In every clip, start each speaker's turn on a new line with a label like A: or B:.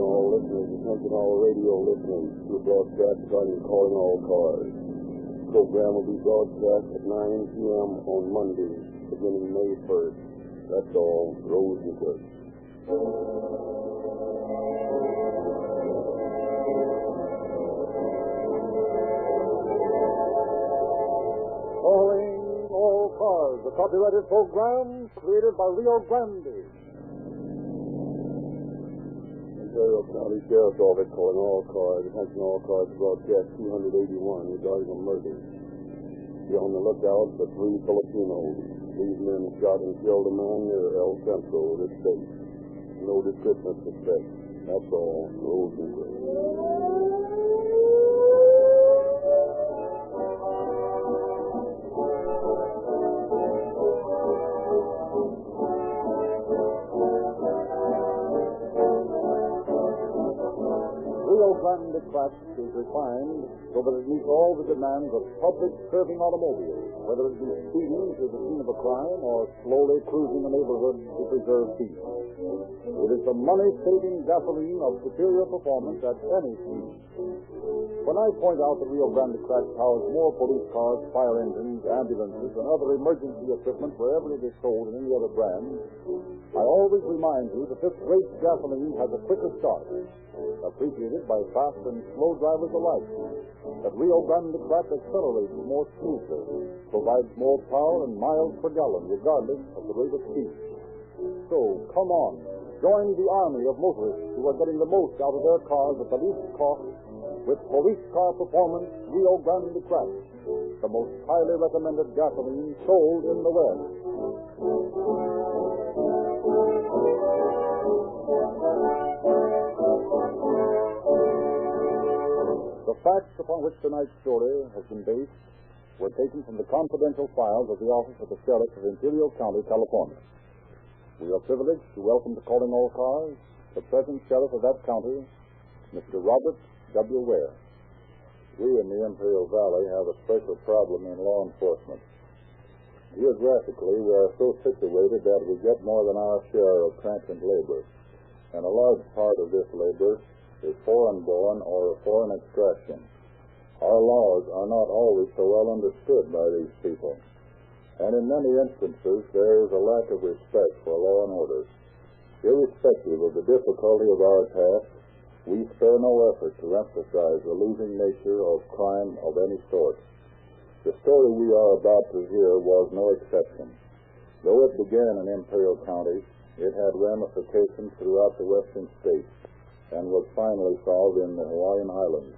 A: and all listeners, attention all radio listeners, to a broadcast on Calling All Cars. The program will be broadcast at 9 p.m. on Monday, beginning May 1st. That's all. Rosenquist.
B: Calling All Cars, a copyrighted program created by Rio Grande.
A: Ontario County Sheriff's Office calling all cars. Attention all cars, broadcast 281 regarding a murder. Be on the lookout for 3 Filipinos. These men shot and killed a man near El Centro, this state. No description of suspect. That's all. Rosenquist.
B: Rio Grande Craft is refined so that it meets all the demands of public-serving automobiles, whether it be speeding to the scene of a crime or slowly cruising the neighborhood to preserve peace. It is the money-saving gasoline of superior performance at any speed. When I point out that Rio Grande Craft powers more police cars, fire engines, ambulances, and other emergency equipment wherever it is sold in any other brand, I always remind you that this great gasoline has a quicker start, appreciated by fast and slow drivers alike, that Rio Grande Craft accelerates more smoothly, provides more power and miles per gallon, regardless of the rate of speed. So, come on, join the army of motorists who are getting the most out of their cars at the least cost with police car performance Rio Grande Craft, the most highly recommended gasoline sold in the West. The facts upon which tonight's story has been based were taken from the confidential files of the Office of the Sheriff of Imperial County, California. We are privileged to welcome to Calling All Cars the present Sheriff of that county, Mr. Robert W. Ware.
C: We in the Imperial Valley have a special problem in law enforcement. Geographically, we are so situated that we get more than our share of transient labor, and a large part of this labor is foreign-born or of foreign extraction. Our laws are not always so well understood by these people, and in many instances there is a lack of respect for law and order. Irrespective of the difficulty of our task, we spare no effort to emphasize the losing nature of crime of any sort. The story we are about to hear was no exception. Though it began in Imperial County, it had ramifications throughout the western states and was finally solved in the Hawaiian Islands.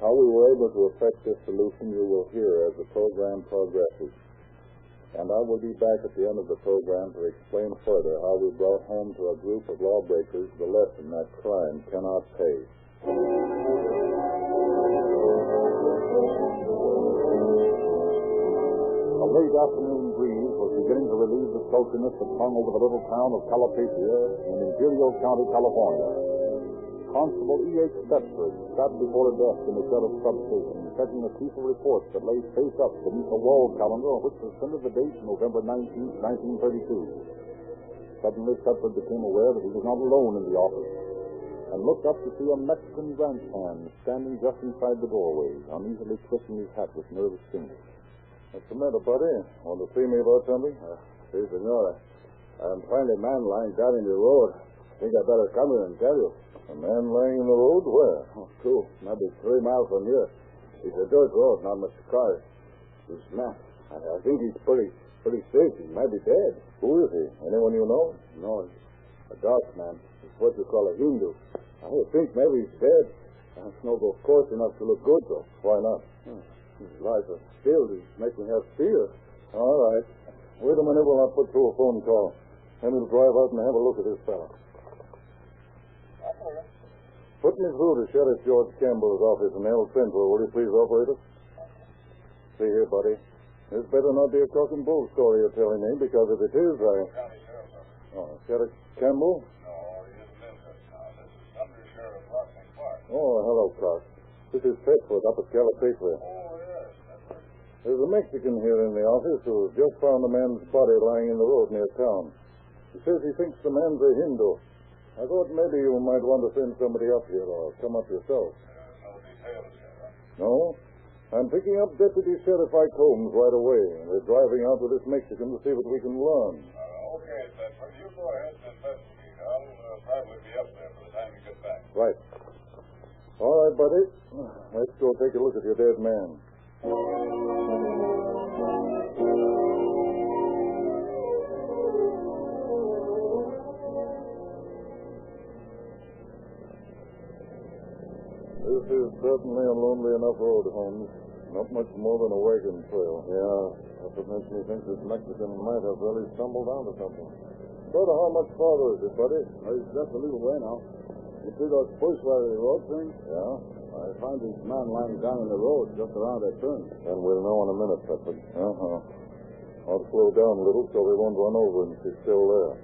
C: How we were able to effect this solution you will hear as the program progresses. And I will be back at the end of the program to explain further how we brought home to a group of lawbreakers the lesson that crime cannot pay.
B: A late afternoon breeze was beginning to relieve the sultriness that hung over the little town of Calapacia in Imperial County, California. Constable E.H. Thetford sat before a desk in the sheriff's substation, checking a piece of report that lay face up beneath a wall calendar on which was printed the date November 19, 1932. Suddenly, Thetford became aware that he was not alone in the office, and looked up to see a Mexican ranch hand standing just inside the doorway, uneasily twisting his hat with nervous fingers.
C: What's the matter, buddy? Want to see me about something?
A: Si, senor. I'm finding a man lying down in the road. Think I better come here and tell you.
C: A man lying in the road? Where?
A: Oh, true. Maybe 3 miles from here. It's a dirt road, not much cars. This man, I think he's pretty sick. He might be dead.
C: Who is he? Anyone you know?
A: No, he's a dark man. It's what you call a Hindu. I think maybe he's dead. That's no go coarse enough to look good, though.
C: Why not?
A: His life is still. He's making me have fear.
C: All right. Wait a minute while I put through a phone call. Then we'll drive out and have a look at this fellow. Put me through to Sheriff George Campbell's office in El Centro, will you please, operator? See here, buddy. This better not be a cock and bull story you're telling me, because if it is,
D: County Sheriff's Office.
C: Oh, Sheriff Campbell?
D: No, he isn't in this town. This is Under Sheriff Rodney Clark.
C: Oh, hello, Clark. This is Thetford up at Calapacia.
D: Oh, yes, that's right.
C: There's a Mexican here in the office who has just found a man's body lying in the road near town. He says he thinks the man's a Hindu. I thought maybe you might want to send somebody up here or come up yourself.
D: No details yet, huh?
C: No? I'm picking up Deputy Sheriff Ike Holmes right away. We're driving out with this Mexican to see what we can learn.
D: Okay, Bedford. You go ahead and investigate. I'll probably be up there by the time you get back.
C: Right. All right, buddy. Let's go take a look at your dead man. This is certainly a lonely enough road, Holmes. Not much more than a wagon trail. Yeah, that's what makes me think this Mexican might have really stumbled onto something. So, how much farther is it, buddy?
B: It's just a little way now. You see those bush where the road turns?
C: Yeah?
B: I found this man lying down in the road just around that turn.
C: Then we'll know in a minute, Bedford. Uh-huh. I'll slow down a little so we won't run over him if he's still there.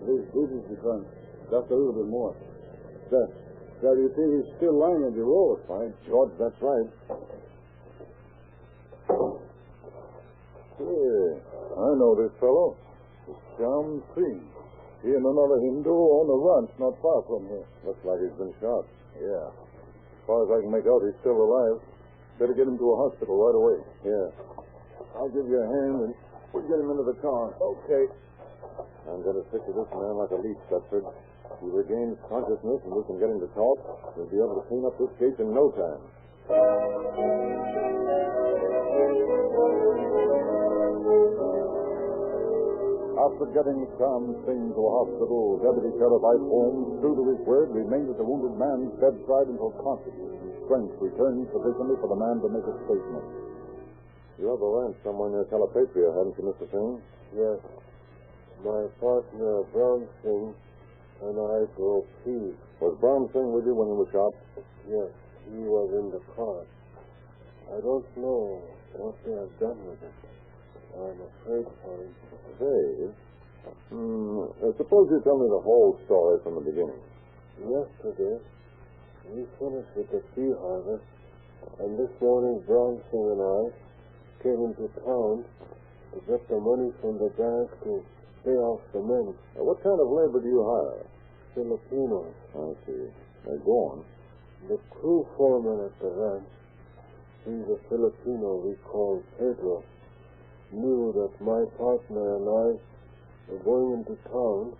B: This is the turn. Just a little bit more. There you see he's still lying in the road.
C: By George, that's right. Yeah, I know this fellow. It's Sham Singh. He and another Hindu own a ranch not far from here. Looks like he's been shot. Yeah. As far as I can make out, he's still alive. Better get him to a hospital right away. Yeah. I'll give you a hand and we'll get him into the car. Okay. I'm going to stick to this man like a leech, Bedford. If he regains consciousness and we can get him to talk, we'll be able to clean up this case in no time. After getting Sham Singh to a hospital, Deputy Sheriff Ike Holmes, true to his word, remained at the wounded man's bedside until consciousness and strength returned sufficiently for the man to make a statement. You have a ranch somewhere near Calipatria, haven't you, Mr. Singh? Yes. My partner, Brown Singh, and I drove peas. Was Brown Singh with you when you were shot? Yes, he was in the car. I don't know what they have done with it. I'm afraid for him. Afraid? Suppose you tell me the whole story from the beginning. Yesterday, we finished with the pea harvest, and this morning Brown Singh and I came into town to get the money from the bank to pay off the men. What kind of labor do you hire? Filipinos. I see. Go on. The crew foreman at the ranch, he's a Filipino we call Pedro, knew that my partner and I were going into town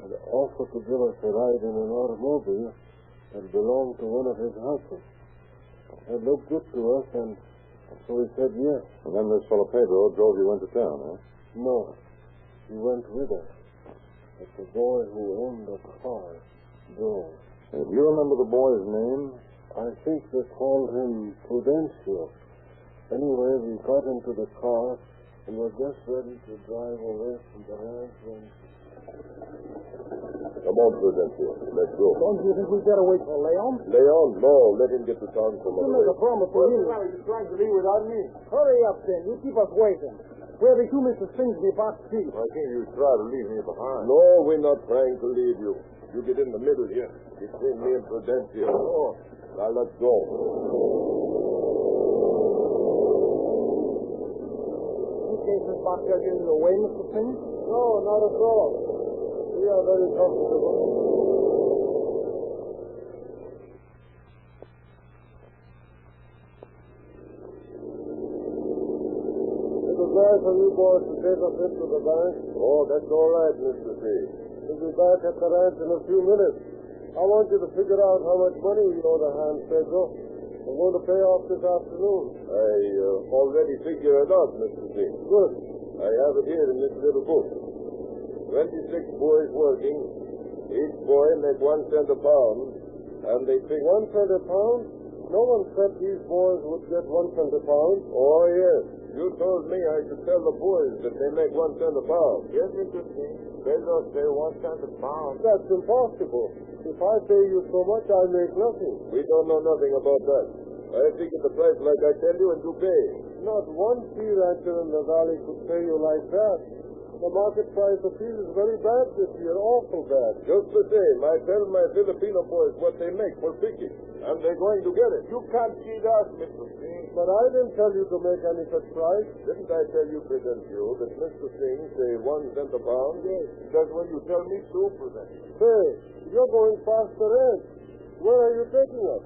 C: and offered to give us a ride in an automobile that belonged to one of his helpers. It looked good to us, and so we said yes. And then this fellow Pedro drove you into town, huh? No. He went with us. But the boy who owned the car drove. Do you remember the boy's name? I think they called him Prudencio. Anyway, we got into the car and were just ready to drive away from the ranch when... Come on, Prudencio. Let's go.
B: Don't you think we better wait for Leon?
C: Leon? No. Let him get to town from
B: You made a promise to him.
A: Well, he's trying to leave without me.
B: Hurry up, then. You keep us waiting. Where the two Mr. Sings in the box seat?
C: I think you try to leave me behind.
A: No, we're not trying to leave you. You get in the middle here. Between me and Prudencio. Oh. Now, let's go.
B: You can't this box get in the way, Mr. Sings?
A: No, not at all. We are very comfortable. It was nice of you boys to take us into the bank. Oh, that's all right, Mr. C. We'll be back at the ranch in a few minutes. I want you to figure out how much money you owe to Hans Pedro. I'm going to pay off this afternoon. I already figured it out, Mr. C. Good. I have it here in this little book. 26 boys working. Each boy make 1 cent a pound. And they think 1 cent a pound? No one said these boys would get 1 cent a pound. Oh, yes. You told me I should tell the boys that they make 1 cent a pound. Yes, Mr. C. Pedro say 1 cent a pound. That's impossible. If I pay you so much, I make nothing. We don't know nothing about that. I figured the price like I tell you and you pay. Not one pea rancher in the valley could pay you like that. The market price of peas is very bad this year, awful bad. Just the same, I tell my Filipino boys what they make for picking, and they're going to get it. You can't cheat us, Mr. Singh. But I didn't tell you to make any such price. Didn't I tell you, Prudencio, that Mr. Singh say 1 cent a pound? Yes. That's what you tell me too, Prudencio. Say, You're going past the ranch. Where are you taking us?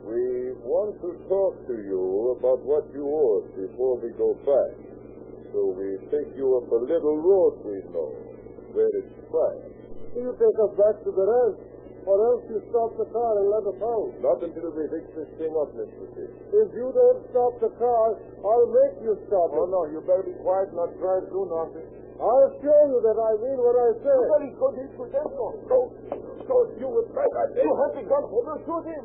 A: We want to talk to you about what you owe us before we go back. So we take you up a little road we know, where it's quiet. You take us back to the ranch, or else you stop the car and let us out. Not until we fix this thing up, Mr. Fish. If you don't stop the car, I'll make you stop it. Oh, no, you better be quiet and not drive through nothing. I'll show you that I mean what I say. Somebody's going to shoot him. Go, you with me. You have the gun. We'll shoot him.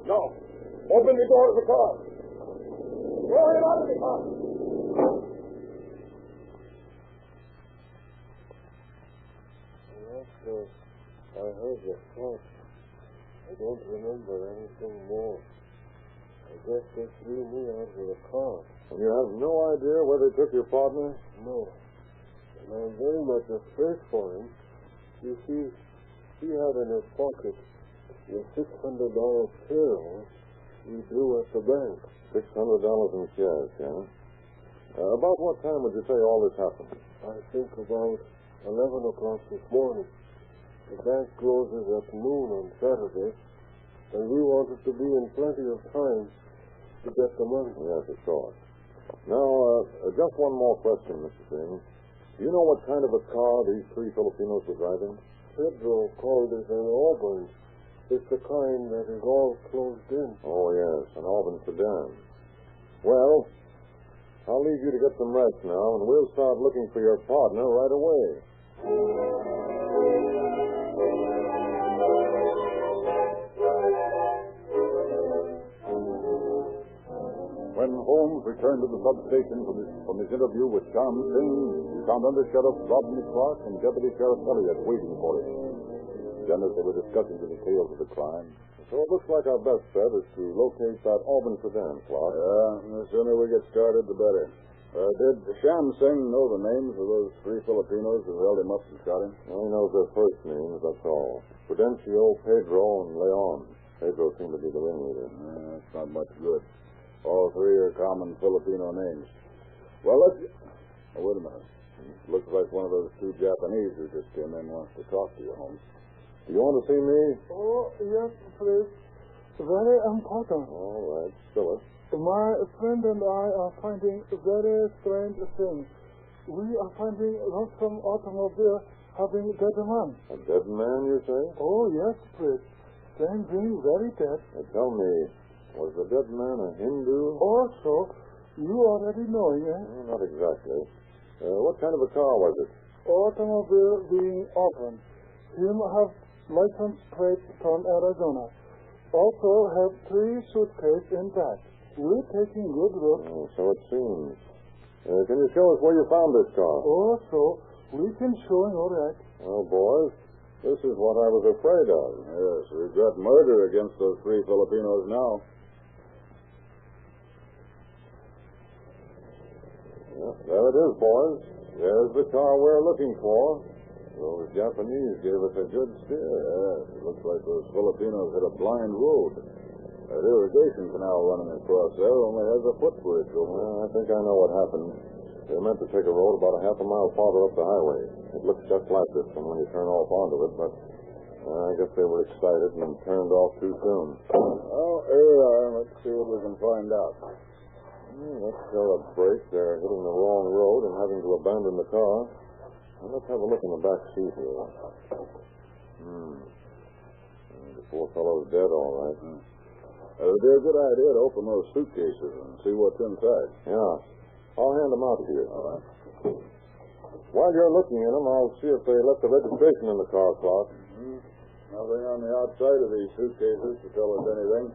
A: No. Open the door of the car. Go ahead out of the car. I heard the shot. I don't remember anything more. I guess they threw me out of the car. And you have no idea where they took your partner? No. And I'm very much afraid for him. You see, he had in his pocket the $600 bill we drew at the bank. $600 in cash, yeah? About what time would you say all this happened? I think about 11 o'clock this morning. The bank closes at noon on Saturday, and we wanted to be in plenty of time to get the money. Yes, of course. Now, just one more question, Mr. Singh. Do you know what kind of a car these three Filipinos were driving? Pedro called it an Auburn. It's the kind that is all closed in. Oh, yes, an Auburn sedan. Well, I'll leave you to get some rest now, and we'll start looking for your partner right away.
C: When Holmes returned to the substation from his interview with Sham Singh, he found Under Sheriff Rodney Clark and Deputy Sheriff Elliott waiting for him. Then, as they were discussing the details of the crime... So it looks like our best bet is to locate that Auburn sedan, Clark.
A: Yeah, the sooner we get started, the better. Did Sham Singh know the names of those three Filipinos who held him up and shot him?
C: Well, he knows their first names, that's all. Prudencio, Pedro, and Leon. Pedro seemed to be the ringleader.
A: That's not much good. All three are common Filipino names. Well, let's... Oh, wait a minute. Looks like one of those two Japanese who just came in wants to talk to you, Holmes.
C: Do you want to see me?
E: Oh, yes, please. Very important.
C: All right, spill it.
E: My friend and I are finding very strange things. We are finding lonesome automobile having dead man.
C: A dead man, you say?
E: Oh, yes, please. Same being very dead.
C: Tell me, was the dead man a Hindu?
E: Also, you already know, eh?
C: Not exactly. What kind of a car was it?
E: Automobile being open. Him have license plate from Arizona. Also have 3 suitcases in back. We're taking good look.
C: Oh, so it seems. Can you show us where you found this car?
E: Also, we can show you, all right.
C: Well, boys, this is what I was afraid of.
A: Yes, we've got murder against those three Filipinos now.
C: Yeah, there it is, boys. There's the car we're looking for. Those Japanese gave us a good steer.
A: Yes, it looks like those Filipinos hit a blind road. That irrigation canal running across there only has a footbridge over it.
C: Well, I think I know what happened. They meant to take a road about a half a mile farther up the highway. It looks just like this from when you turn off onto it, but I guess they were excited and turned off too soon.
A: Well, here we are. Let's see what we can find out.
C: Let's show a break. They're hitting the wrong road and having to abandon the car. Well, let's have a look in the back seat here. The poor fellow's dead, all right.
A: It would be a good idea to open those suitcases and see what's inside.
C: Yeah. I'll hand them out to you.
A: All right.
C: While you're looking in them, I'll see if they left the registration in the car, Clark.
A: Nothing on the outside of these suitcases to tell us anything.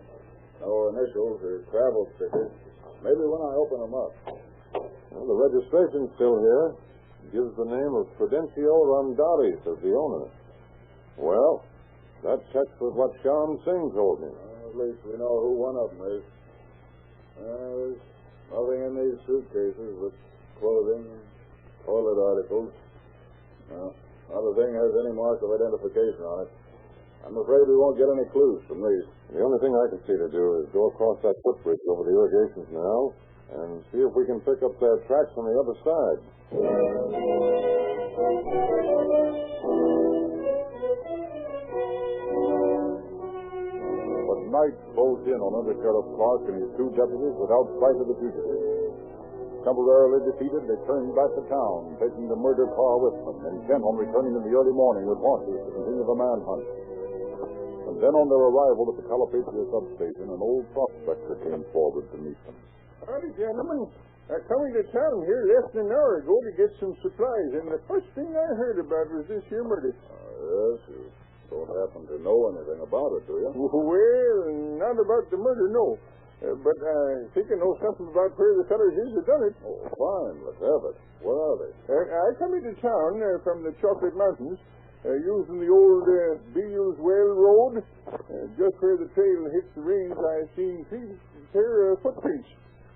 A: No initials or travel stickers. Maybe when I open them up.
C: Well, the registration's still here. It gives the name of Prudencio Rondaris as the owner. Well, that checks with what Sham Singh told me.
A: At least we know who one of them is. There's nothing in these suitcases but clothing and toilet articles. No, not a thing has any mark of identification on it. I'm afraid we won't get any clues from these.
C: The only thing I can see to do is go across that footbridge over the irrigation canal and see if we can pick up their tracks on the other side. Arizona, the Sheriff Clark and his 2 deputies without sight of the fugitives. Temporarily defeated, they turned back to town, taking the murder car with them, and Kenholm returning in the early morning with horses to continue the manhunt. And then on their arrival at the Calipatria substation, an old prospector came forward to meet them.
F: Howdy, gentlemen. I'm coming to town here less than an hour ago to get some supplies, and the first thing I heard about was this here murder.
C: Yes, you don't happen to know anything about it, do you?
F: Well, not about the murder, no. But I think I know something about where the fellows is that done it.
C: Oh, fine. Let's have it. Where are they?
F: I come into town from the Chocolate Mountains, using the old Beals Well Road. Just where the trail hits the range, I seen 3 pair of footprints.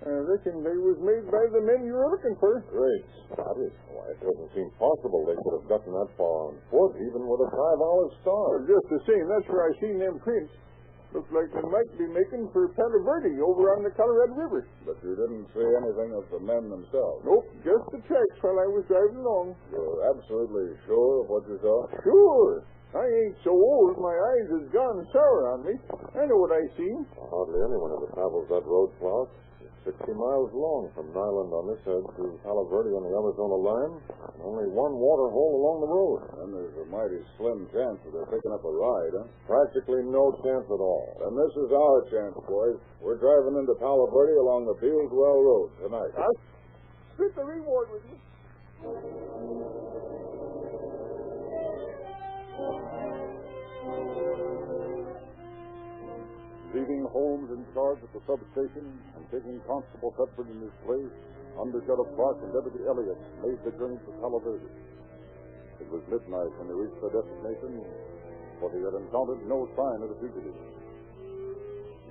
F: I reckon they was made by the men you were looking for.
C: Great Scott. Why, it doesn't seem possible they could have gotten that far on foot, even with a 5-hour start.
F: Just the same, that's where I seen them prints. Looks like they might be making for Palo Verde over on the Colorado River.
C: But you didn't see anything of the men themselves?
F: Nope, just the tracks while I was driving along.
C: You're absolutely sure of what you saw?
F: Sure. I ain't so old, my eyes has gone sour on me. I know what I seen.
C: Hardly anyone ever travels that road, Clark. It's 60 miles long from Nyland on this edge to Palo Verde on the Arizona line. And only one water hole along the road. And there's a mighty slim chance that they're picking up a ride, huh? Practically no chance at all. And this is our chance, boys. We're driving into Palo Verde along the Beals Well Road tonight.
F: I'll split the reward with you.
C: Leaving Holmes in charge at the substation and taking Constable Thetford in his place, Under Sheriff Clark and Deputy Elliott made the journey to Palo Verde. It was midnight when they reached their destination, for they had encountered no sign of the fugitives.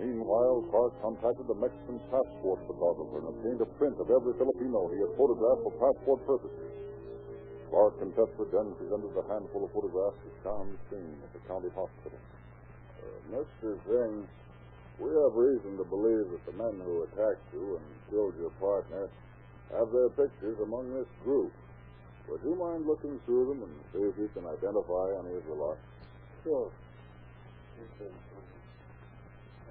C: Meanwhile, Clark contacted the Mexican passport photographer and obtained a print of every Filipino he had photographed for passport purposes. Clark and Thetford then presented the handful of photographs to Tom Singh at the county hospital. Mr. Singh, we have reason to believe that the men who attacked you and killed your partner have their pictures among this group. Would you mind looking through them and see if you can identify any of the lot?
A: Sure.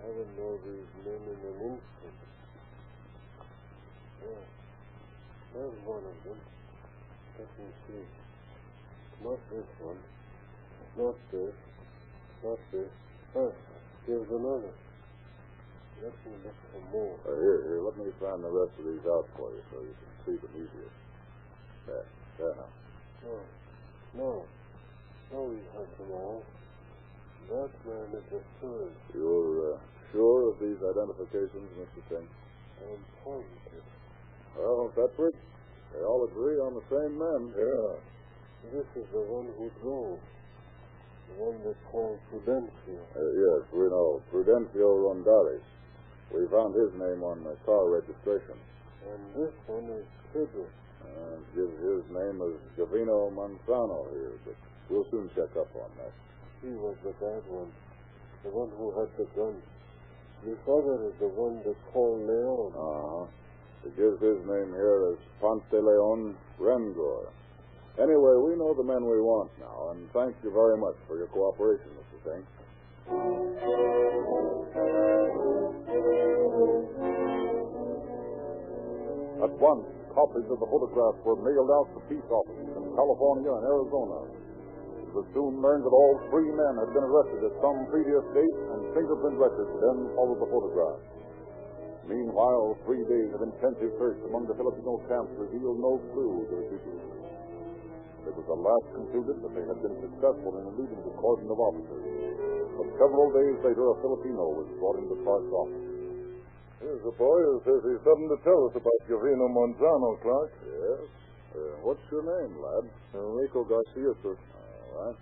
A: I would know these men in an instant. Yeah. There's one of them. Let me see. Not this one. Not this. Not this. Here's another. Let me look for more.
C: Here, let me find the rest of these out for you so you can see them easier. There now.
A: No, we have them all. That man is the third.
C: You're sure of these identifications, Mr. Singh?
A: I'm positive.
C: Well, Thetford, they all agree on the same men.
A: Yeah. This is the one who drove. The one they call Prudencio.
C: Yes, we know. Prudencio Rondares. We found his name on the car registration.
A: And this one is Pedro.
C: Gives his name as Gavino Manzano here, but we'll soon check up on that.
A: He was the bad one. The one who had the gun. The other is the one they call Leon.
C: It gives his name here as Ponce de Leon Rengor. Anyway, we know the men we want now, and thank you very much for your cooperation, Mr. Singh. At once, copies of the photographs were mailed out to peace offices in California and Arizona. It was soon learned that all 3 men had been arrested at some previous date, and fingerprint records then followed the photographs. Meanwhile, 3 days of intensive search among the Filipino camps revealed no clue to the fugitives. It was at last concluded that they had been successful in eluding the cordon of officers. But several days later, a Filipino was brought into Clark's office.
A: Here's a boy who says he's something to tell us about Gavino Manzano, Clark.
C: Yes? What's your name, lad?
A: Enrico Garcia, sir.
C: All right.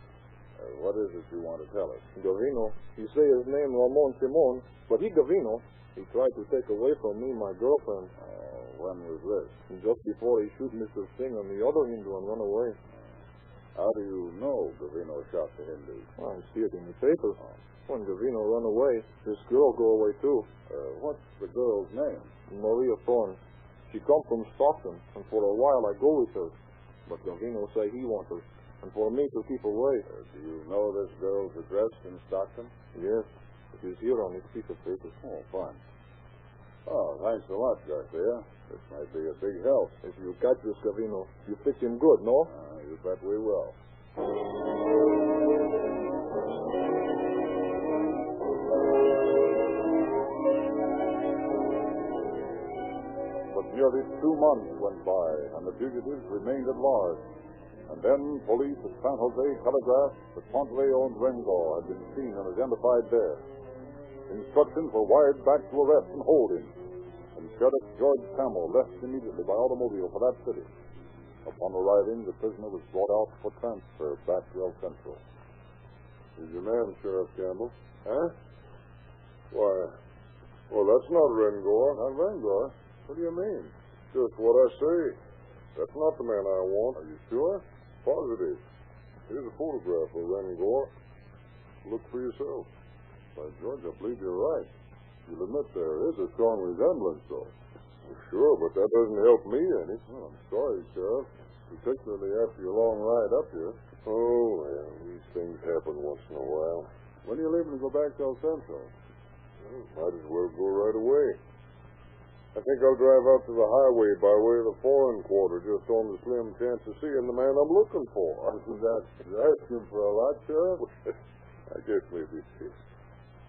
C: What is it you want to tell us?
A: Gavino. He say his name Ramon Simon, but he Gavino. He tried to take away from me my girlfriend.
C: When was this?
A: Just before he shoot Mr. Singh and the other Hindu and run away.
C: How do you know Gavino shot the Hindu?
A: I see it in the paper. When Gavino run away, this girl go away too.
C: What's the girl's name?
A: Maria Thorne. She come from Stockton, and for a while I go with her. But Gavino say he want her, and for me to keep away.
C: Do you know this girl's address in Stockton?
A: Yes.
C: It is here on this piece of paper.
A: Oh, fine. Oh, thanks a lot, Garcia. This might be a big help.
C: If you catch this, Gavino, you fix him good, no?
A: You bet we will.
C: But nearly 2 months went by, and the fugitives remained at large. And then police at San Jose telegraphed that Ponteleo and Rengor had been seen and identified there. Instructions were wired back to arrest and hold him. And Sheriff George Campbell left immediately by automobile for that city. Upon arriving, the prisoner was brought out for transfer back to El Centro.
A: Who's your man, Sheriff Campbell? Huh? Why, well, that's not Rengor.
C: Not Rengor?
A: What do you mean? Just what I say. That's not the man I want.
C: Are you sure?
A: Positive. Here's a photograph of Rengor. Look for yourself.
C: By George, I believe you're right. You'll admit there is a strong resemblance, though.
A: Sure, but that doesn't help me any.
C: Well, I'm sorry, Sheriff. Particularly after your long ride up here.
A: Oh, well, these things happen once in a while.
C: When are you leaving to go back to El Centro?
A: Well, might as well go right away. I think I'll drive out to the highway by way of the foreign quarter, just on the slim chance of seeing the man I'm looking for.
C: That's asking for a lot, Sheriff.
A: I guess maybe.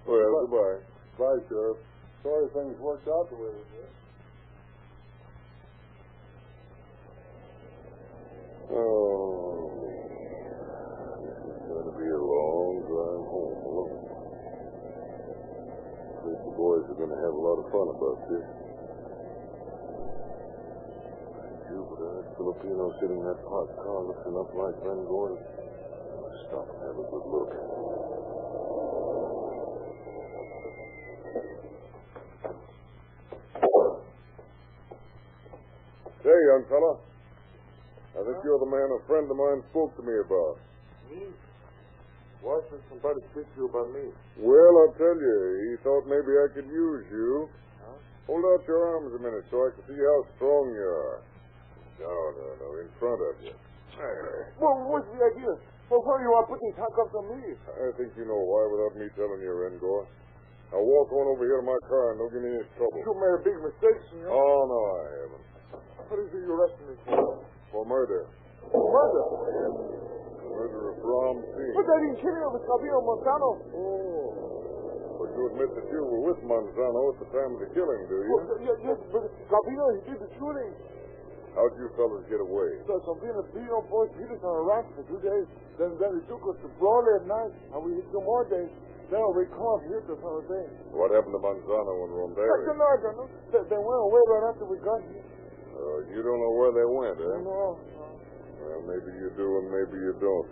A: Well, goodbye.
C: Bye, Sheriff. Sorry things worked out the way they did.
A: Oh, it's going to be a long drive home. Look. I think the boys are going to have a lot of fun about this. But that Filipino sitting in that parked car looking up like Rengor. Stop and have a good look. Say, young fella. I think you're the man a friend of mine spoke to me about.
C: Me? Why should somebody speak to you about me?
A: Well, I'll tell you. He thought maybe I could use you.
C: Huh?
A: Hold out your arms a minute so I can see how strong you are. No, in front of you.
C: Well, what's the idea? Well, why do you want to put these handcuffs on me?
A: I think you know why without me telling you, Rengor. Now walk on over here to my car and don't give me any trouble.
C: You made a big mistake, senor.
A: Oh, no, I haven't.
C: What is it you're arresting me for?
A: For murder.
C: Murder?
A: Murder of Ram Singh.
C: But that didn't kill him with Scavino Manzano.
A: Oh. But you admit that you were with Manzano at the time of the killing, do you?
C: Well, yes, but Scavino, he did the shooting.
A: How'd you fellas get away?
C: So Scavino beat on boys, beat us on a rack for 2 days. Then he took us to Broadway at night, and we hit 2 more days. Then we called here to San Jose.
A: What happened to Manzano and Rondelli?
C: I don't know. They went away right after we got here.
A: You don't know where they went, eh?
C: No.
A: Well, maybe you do and maybe you don't.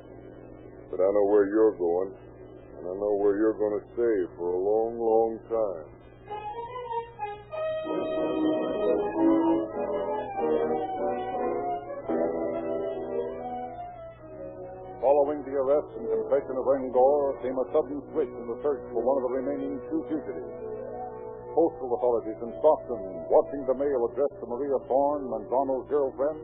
A: But I know where you're going, and I know where you're going to stay for a long, long time.
C: Following the arrest and confession of Rengor came a sudden switch in the search for one of the remaining 2 fugitives. Postal authorities in Stockton, watching the mail addressed to Maria Thorne, Manzano's girlfriend,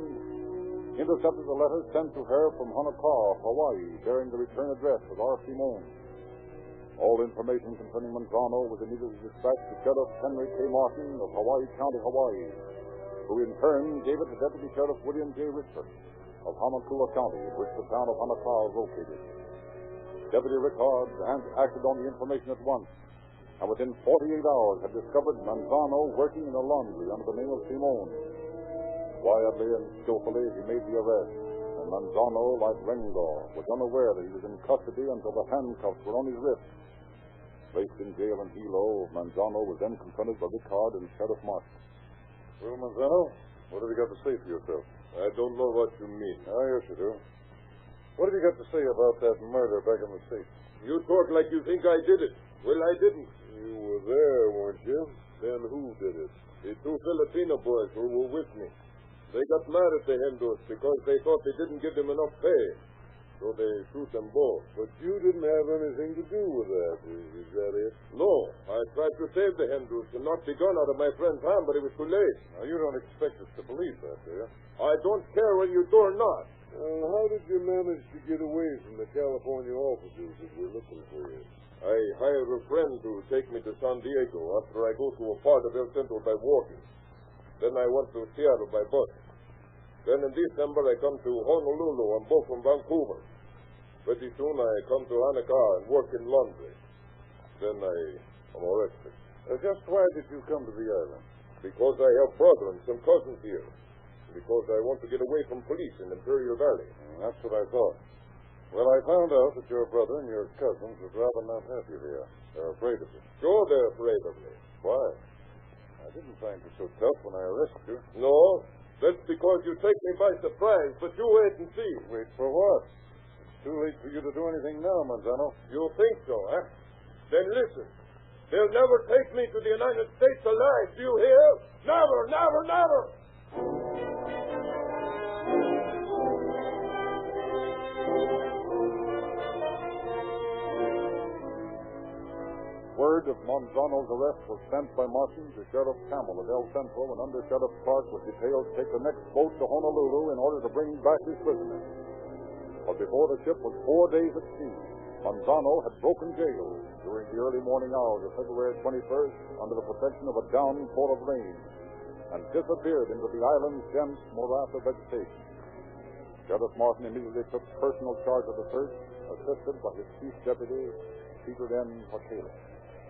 C: intercepted a letter sent to her from Honokawa, Hawaii, bearing the return address of R. Simone. All information concerning Manzano was immediately dispatched to Sheriff Henry K. Martin of Hawaii County, Hawaii, who in turn gave it to Deputy Sheriff William J. Richard of Hamakua County, in which the town of Honokawa is located. Deputy Rickard acted on the information at once, and within 48 hours had discovered Manzano working in a laundry under the name of Simone. Quietly and skillfully he made the arrest, and Manzano, like Rengor, was unaware that he was in custody until the handcuffs were on his wrists. Placed in jail in Hilo, Manzano was then confronted by Rickard and Sheriff Martin.
A: Well, Manzano, what have you got to say for yourself? I don't know what you mean. Ah, yes, you do. What have you got to say about that murder back in the States? You talk like you think I did it. Well, I didn't. You were there, weren't you? Then who did it? The 2 Filipino boys who were with me. They got mad at the Hindus because they thought they didn't give them enough pay. So they shoot them both. But you didn't have anything to do with that. Is that it? No. I tried to save the Hindus and knock the gun out of my friend's hand, but it was too late. Now, you don't expect us to believe that, do you? I don't care whether you do or not. How did you manage to get away from the California officers that were looking for you? I hire a friend to take me to San Diego after I go to a part of El Centro by walking. Then I went to Seattle by bus. Then in December I come to Honolulu on boat from Vancouver. Pretty soon I come to Anacar and work in laundry. Then I am arrested.
C: Just why did you come to the island?
A: Because I have brother and some cousins here. Because I want to get away from police in Imperial Valley.
C: That's what I thought. Well, I found out that your brother and your cousins would rather not have you here. They're afraid of you.
A: Sure they're afraid of me.
C: Why? I didn't find you so tough when I arrested you.
A: No, that's because you take me by surprise, but you wait and see.
C: Wait for what? It's too late for you to do anything now, Manzano.
A: You think so, eh? Then listen. They'll never take me to the United States alive, do you hear? Never, never, never!
B: Word of Manzano's arrest was sent by Martin to Sheriff Campbell at El Centro, and Under Sheriff Clark was detailed to take the next boat to Honolulu in order to bring back his prisoner. But before the ship was 4 days at sea, Manzano had broken jail during the early morning hours of February 21st under the protection of a downpour of rain, and disappeared into the island's dense morass of vegetation. Sheriff Martin immediately took personal charge of the search, assisted by his chief deputy, Peter N. Pacala.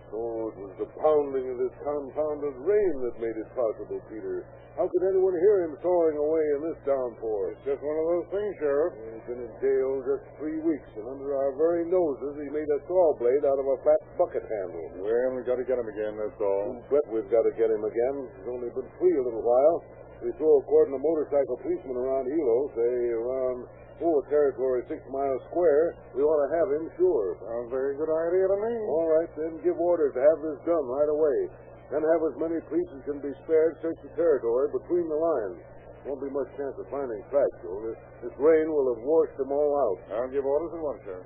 A: So it was the pounding of this confounded rain that made it possible, Peter. How could anyone hear him sawing away in this downpour?
C: It's just one of those things, Sheriff.
A: He's been in jail just 3 weeks, and under our very noses he made a saw blade out of a flat bucket handle.
C: Well, we got to get him again, that's all.
A: You bet we've got to get him again. He's only been free a little while. We throw a cordon of motorcycle policemen around Hilo, say around a territory 6 miles square, we ought to have him, sure.
C: Sounds a very good idea to me.
A: All right, then give orders to have this done right away. Then have as many police as can be spared search the territory between the lines. Won't be much chance of finding tracks, though. This rain will have washed them all out.
C: I'll give orders at once, Sheriff.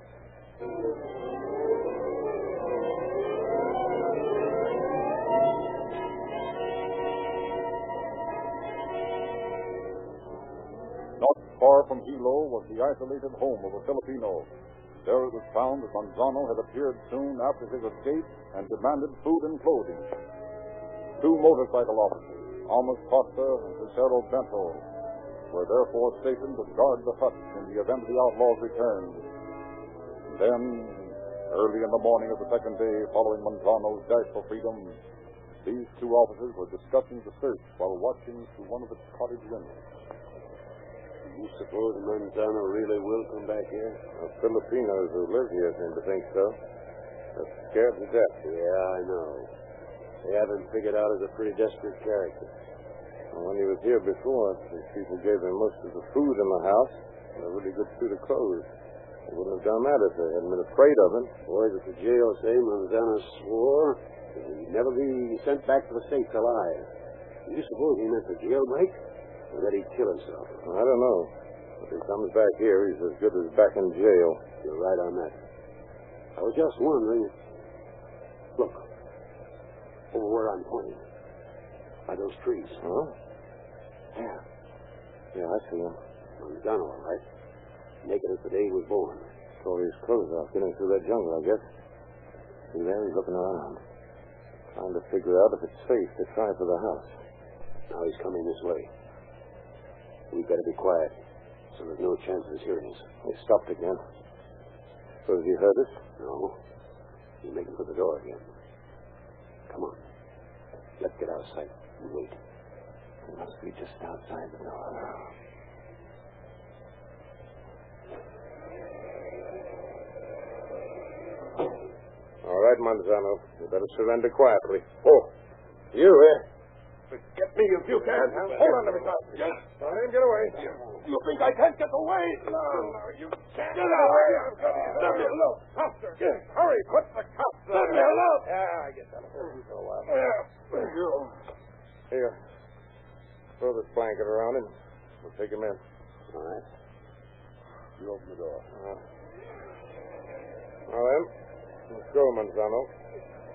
B: Not far from Hilo was the isolated home of a Filipino. There it was found that Manzano had appeared soon after his escape and demanded food and clothing. 2 motorcycle officers, Almas Costa and Cicero Bento, were therefore stationed to guard the hut in the event the outlaws returned. Then, early in the morning of the second day following Manzano's dash for freedom, these 2 officers were discussing the search while watching through one of the cottage windows.
A: You suppose Manzano really will come back here? The Filipinos who live here seem to think so. They're scared to death. Yeah, I know. They have him figured out as a pretty desperate character. And when he was here before, these people gave him most of the food in the house and a really good suit of clothes. They wouldn't have done that if they hadn't been afraid of him. Boys at the jail say Manzano swore that he'd never be sent back to the States alive. Do you suppose he meant the jailbreak? Or that he'd kill himself? I don't know. If he comes back here, he's as good as back in jail. You're right on that. I was just wondering. Look. Over where I'm pointing. By those trees. Huh? Yeah, I see him. Manzano, all right. Naked as the day he was born. Tore his clothes off getting through that jungle, I guess. See there? He's looking around. Trying to figure out if it's safe to try for the house. Now he's coming this way. We'd better be quiet, so there's no chance of his hearing us. He stopped again. Suppose he heard us? No. He's making for the door again. Come on. Let's get out of sight and wait. He must be just outside the door. All right, Manzano. You better surrender quietly. Oh, you, Get me if you can. Hold on to me, son. Yes. Let him get away. You think I can't get away? No, you can't. Get out. Let me alone. Faster. Hurry. Put the cuffs on. Let me alone. Yeah, I get that. For a while. Here. Throw this blanket around him. We'll take him in. All right. You open the door. Now then. Let's go, Manzano.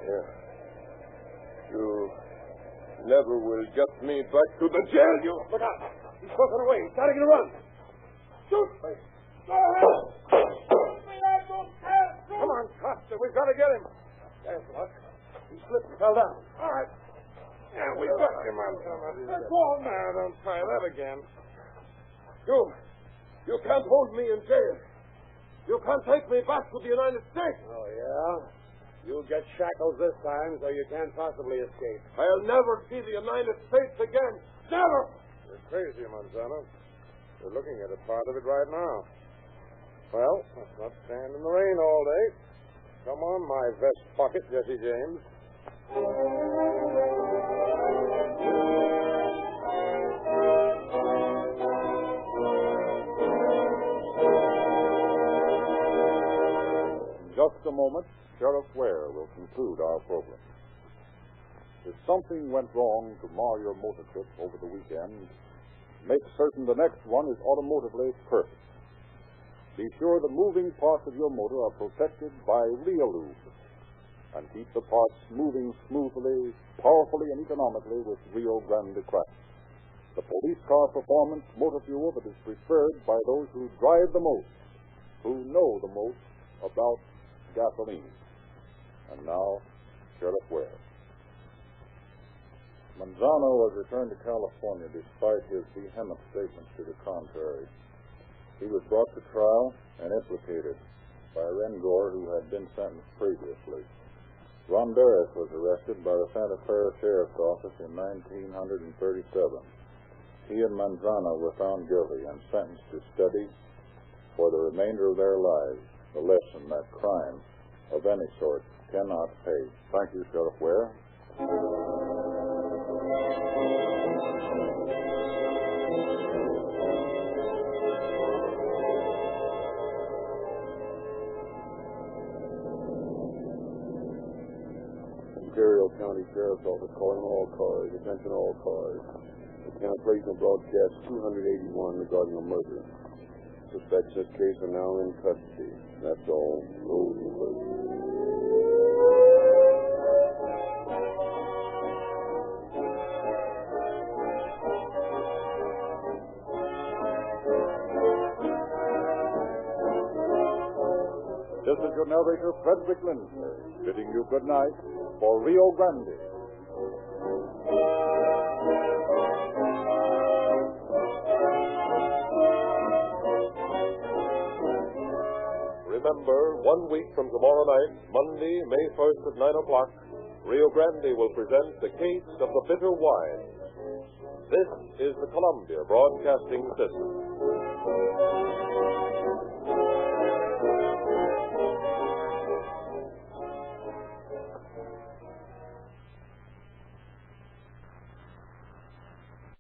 A: Yeah. You never will get me back to the jail, you. Look out. He's walking away. He's starting to run. Shoot. Go ahead. Come on, Costa. We've got to get him.
G: fell down.
H: All right. Yeah, we got you, Montana. Go on now. Don't try that again.
G: You can't hold me in jail. You can't take me back to the United States.
H: Oh, yeah? You'll get shackles this time, so you can't possibly escape.
G: I'll never see the United States again. Never!
H: You're crazy, Manzano. You're looking at a part of it right now. Well, let's not stand in the rain all day. Come on, my vest pocket, Jesse James.
C: In just a moment, Sheriff Ware will conclude our program. If something went wrong to mar your motor trip over the weekend, make certain the next one is automotively perfect. Be sure the moving parts of your motor are protected by Reolube, and keep the parts moving smoothly, powerfully, and economically with Rio Grande Craft, the police car performance motor fuel that is preferred by those who drive the most, who know the most about gasoline. And now, Sheriff Ware. Manzano was returned to California despite his vehement statements to the contrary. He was brought to trial and implicated by Rengor, who had been sentenced previously. Ronderis was arrested by the Santa Clara Sheriff's Office in 1937. He and Manzano were found guilty and sentenced to study for the remainder of their lives the lesson that crime of any sort cannot pay. Thank you, Sheriff Ware.
A: Imperial County Sheriff's Office calling all cars. Attention all cars. The cancellation of broadcast 281 regarding a murder. Suspects in this case are now in custody. That's all. Road and
C: This is your narrator, Frederick Lindsley, bidding you good night for Rio Grande.
I: Remember, 1 week from tomorrow night, Monday, May 1st at 9 o'clock, Rio Grande will present The Case of the Bitter Wine. This is the Columbia Broadcasting System.